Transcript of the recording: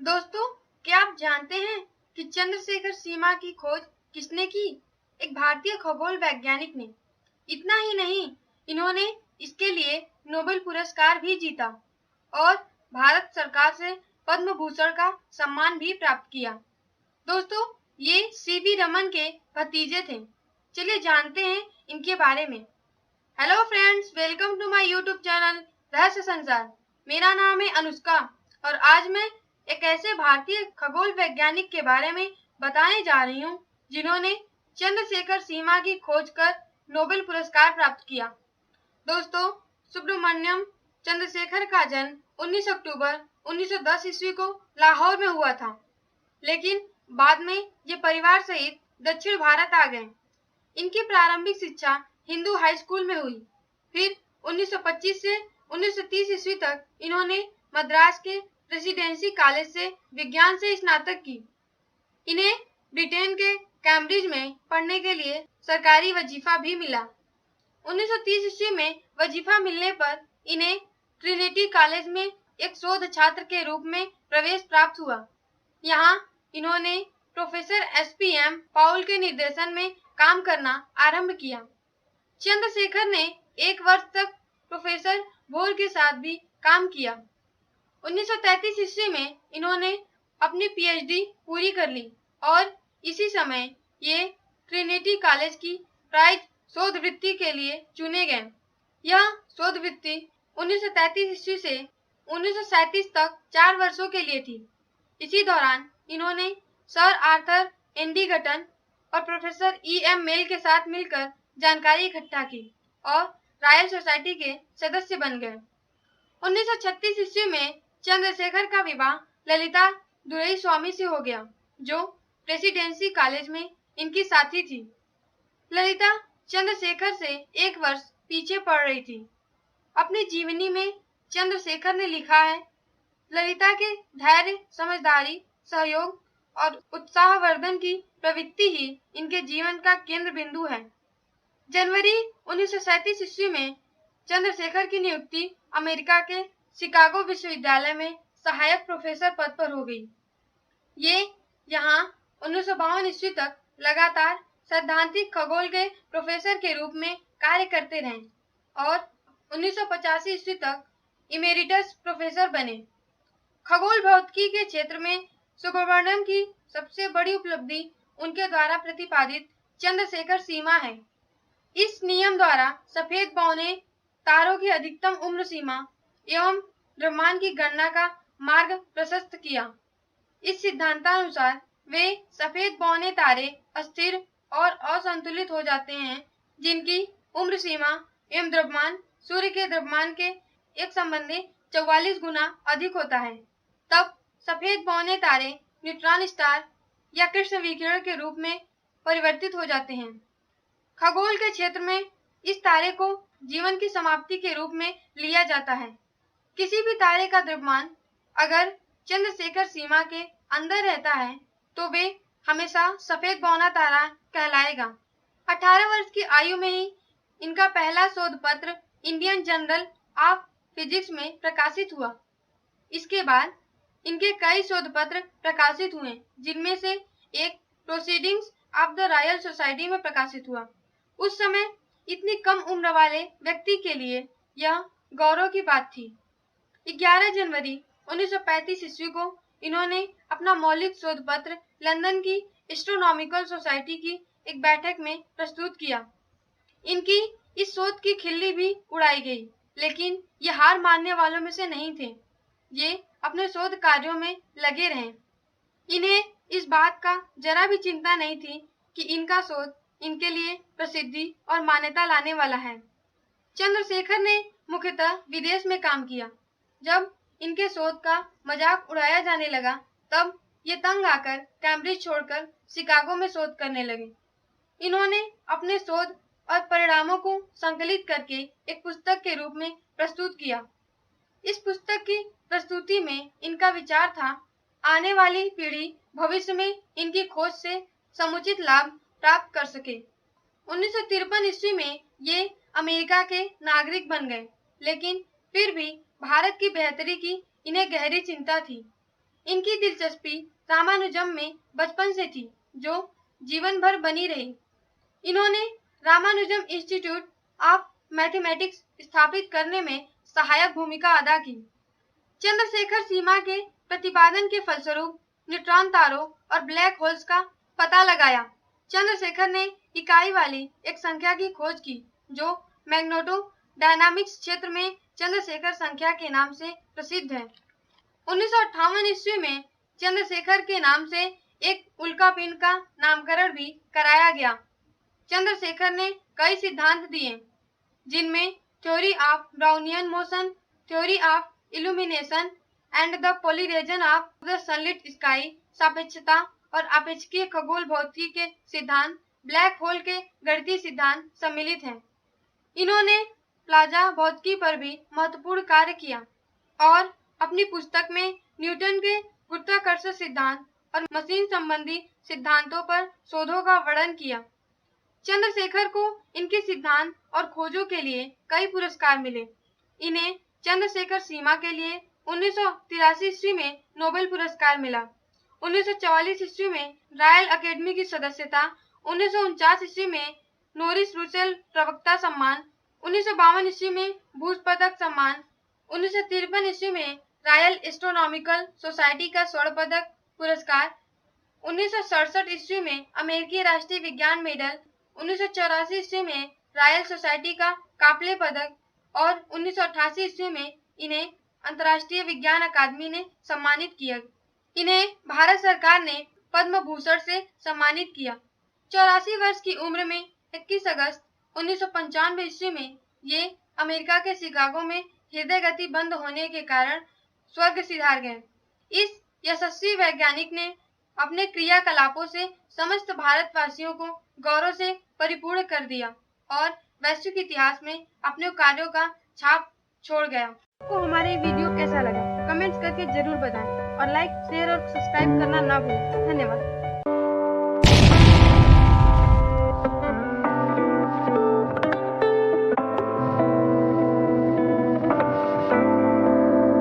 दोस्तों, क्या आप जानते हैं कि चंद्रशेखर सीमा की खोज किसने की? एक भारतीय खगोल वैज्ञानिक ने। इतना ही नहीं, इन्होंने इसके लिए नोबेल पुरस्कार भी जीता और भारत सरकार से पद्म भूषण का सम्मान भी प्राप्त किया। दोस्तों, ये सीवी रमन के भतीजे थे। चलिए जानते हैं इनके बारे में। Hello friends, welcome to my YouTube channel रहस्य संसार। मेरा नाम है अनुष्का और आज मैं एक ऐसे भारतीय खगोल वैज्ञानिक के बारे में बताने जा रही हूँ जिन्होंने चंद्रशेखर सीमा की खोज कर नोबेल पुरस्कार प्राप्त किया। दोस्तों, सुब्रमण्यम चंद्रशेखर का जन्म 19 अक्टूबर 1910 ईस्वी को लाहौर में हुआ था, लेकिन बाद में ये परिवार सहित दक्षिण भारत आ गए। इनकी प्रारंभिक शिक्षा हिंदू हाई स्कूल में हुई। फिर 1925 से 1930 ईस्वी तक इन्होंने मद्रास के प्रेसिडेंसी कॉलेज से विज्ञान से स्नातक की। इन्हें ब्रिटेन के कैम्ब्रिज में पढ़ने के लिए सरकारी वजीफा भी मिला। 1930 ईस्वी में वजीफा मिलने पर इन्हें ट्रिनिटी कॉलेज में एक शोध छात्र के रूप में प्रवेश प्राप्त हुआ। यहाँ इन्होंने प्रोफेसर एसपीएम पाउल के निर्देशन में काम करना आरंभ किया। चंद्रशेखर ने एक वर्ष तक प्रोफेसर बोर के साथ भी काम किया। 1933 ईस्वी में इन्होंने अपनी पीएचडी पूरी कर ली और इसी समय ये ट्रिनिटी कॉलेज की प्राइज शोध वृत्ति के लिए चुने गए। यह शोध वृत्ति 1933 ईस्वी से 1937 तक 4 वर्षों के लिए थी। इसी दौरान इन्होंने सर आर्थर एंडिगटन और प्रोफेसर ई.एम. मेल के साथ मिलकर जानकारी इकट्ठा की और रॉयल सोसाइटी के सदस्य बन गए। 1936 ईस्वी में चंद्रशेखर का विवाह ललिता दुरईस्वामी से हो गया, जो प्रेसिडेंसी कॉलेज में इनकी साथी थी। ललिता चंद्रशेखर से एक वर्ष पीछे पड़ रही थी। अपनी जीवनी में चंद्रशेखर ने लिखा है, ललिता के धैर्य, समझदारी, सहयोग और उत्साहवर्धन की प्रवृत्ति ही इनके जीवन का केंद्र बिंदु है। जनवरी 1937 ईस्वी में चंद्रशेखर की नियुक्ति अमेरिका के शिकागो विश्वविद्यालय में सहायक प्रोफेसर पद पर हो गई। ये यहाँ 1952 ईस्वी तक लगातार सैद्धांतिक खगोल के प्रोफेसर के रूप में कार्य करते रहे और 1985 ईस्वी तक इमेरिटस प्रोफेसर बने। खगोल भौतिकी के क्षेत्र में सुब्रमण्यम की सबसे बड़ी उपलब्धि उनके द्वारा प्रतिपादित चंद्रशेखर सीमा है। इस नियम द्वारा सफेद बौने तारों की अधिकतम उम्र सीमा एवं द्रव्यमान की गणना का मार्ग प्रशस्त किया। इस सिद्धांतानुसार वे सफेद बौने तारे अस्थिर और असंतुलित हो जाते हैं जिनकी उम्र सीमा एवं द्रव्यमान सूर्य के द्रव्यमान के एक संबंधी 44 गुना अधिक होता है। तब सफेद बौने तारे न्यूट्रॉन स्टार या कृष्ण विकिरण के रूप में परिवर्तित हो जाते हैं। खगोल के क्षेत्र में इस तारे को जीवन की समाप्ति के रूप में लिया जाता है। किसी भी तारे का द्रव्यमान अगर चंद्रशेखर सीमा के अंदर रहता है तो वे हमेशा सफेद बौना तारा कहलाएगा। 18 वर्ष की आयु में ही इनका पहला शोध पत्र इंडियन जर्नल ऑफ फिजिक्स में प्रकाशित हुआ। इसके बाद इनके कई शोध पत्र प्रकाशित हुए, जिनमें से एक proceedings of the royal society में प्रकाशित हुआ। उस समय इतनी कम उम्र वाले व्यक्ति के लिए यह गौरव की बात थी। 11 जनवरी 1935 ईस्वी को इन्होंने अपना मौलिक शोध पत्र लंदन की एस्ट्रोनॉमिकल सोसाइटी की एक बैठक में प्रस्तुत किया। इनकी इस शोध की खिल्ली भी उड़ाई गई, लेकिन ये हार मानने वालों में से नहीं थे। ये अपने शोध कार्यों में लगे रहे। इन्हें इस बात का जरा भी चिंता नहीं थी कि इनका शोध इनके लिए प्रसिद्धि और मान्यता लाने वाला है। चंद्रशेखर ने मुख्यतः विदेश में काम किया। जब इनके शोध का मजाक उड़ाया जाने लगा, तब ये तंग आकर कैम्ब्रिज छोड़कर शिकागो में शोध करने लगे। इन्होंने अपने शोध और परिणामों को संकलित करके एक पुस्तक के रूप में प्रस्तुत किया। इस पुस्तक की प्रस्तुति में इनका विचार था, आने वाली पीढ़ी भविष्य में इनकी खोज से समुचित लाभ प्राप्त कर सके। 1953 ईस्वी में ये अमेरिका के नागरिक बन गए, लेकिन फिर भी भारत की बेहतरी की इन्हें गहरी चिंता थी। इनकी दिलचस्पी रामानुजम में बचपन से थी, जो जीवन भर बनी रही। इन्होंने रामानुजम इंस्टीट्यूट ऑफ मैथमेटिक्स स्थापित करने में सहायक भूमिका अदा की। चंद्रशेखर सीमा के प्रतिपादन के फलस्वरूप न्यूट्रॉन तारों और ब्लैक होल्स का पता लगाया। चंद्रशेखर ने इकाई वाली एक संख्या की खोज की, जो मैग्नेटो डायनामिक्स क्षेत्र में चंद्रशेखर संख्या के नाम से प्रसिद्ध है। 1958 ईस्वी में चंद्रशेखर के नाम से एक उल्कापिंड का नामकरण भी कराया गया। चंद्रशेखर ने कई सिद्धांत दिए, जिनमें theory of Brownian motion, theory of illumination and the polarisation of the sunlit sky, सापेक्षता और आपेक्षिकीय खगोल भौतिकी के सिद्धांत, ब्लैक होल के गणितीय सिद्धांत सम्मिलित हैं। इन्होंने प्लाज्मा भौतिकी पर भी महत्वपूर्ण कार्य किया और अपनी पुस्तक में न्यूटन के गुरुत्वाकर्षण सिद्धांत और मशीन संबंधी सिद्धांतों पर शोधों का वर्णन किया। चंद्रशेखर को इनके सिद्धांत और खोजों के लिए कई पुरस्कार मिले। इन्हें चंद्रशेखर सीमा के लिए 1983 ईस्वी में नोबेल पुरस्कार मिला। 1944 ईस्वी में रॉयल अकेडमी की सदस्यता, 1949 ईस्वी में नोरिस रूसेल प्रवक्ता सम्मान, 1952 ईस्वी में बूश पदक सम्मान, 1953 ईस्वी में रॉयल एस्ट्रोनॉमिकल सोसाइटी का स्वर्ण पदक पुरस्कार, 1967 ईस्वी में अमेरिकी राष्ट्रीय विज्ञान मेडल, 1984 ईस्वी में रॉयल सोसाइटी का कापले पदक और 1988 ईस्वी में इन्हें अंतर्राष्ट्रीय विज्ञान अकादमी ने सम्मानित किया। इन्हें भारत सरकार ने पद्म भूषण से सम्मानित किया। 84 वर्ष की उम्र में 21 अगस्त 1995 ईस्वी में ये अमेरिका के शिकागो में हृदय गति बंद होने के कारण स्वर्ग सिधार गए। इस यशस्वी वैज्ञानिक ने अपने क्रियाकलापों से समस्त भारतवासियों को गौरव से परिपूर्ण कर दिया और वैश्विक इतिहास में अपने कार्यों का छाप छोड़ गया। आपको हमारे वीडियो कैसा लगा, कमेंट्स करके जरूर बताएं और लाइक, शेयर और सब्सक्राइब करना ना भूलें। धन्यवाद।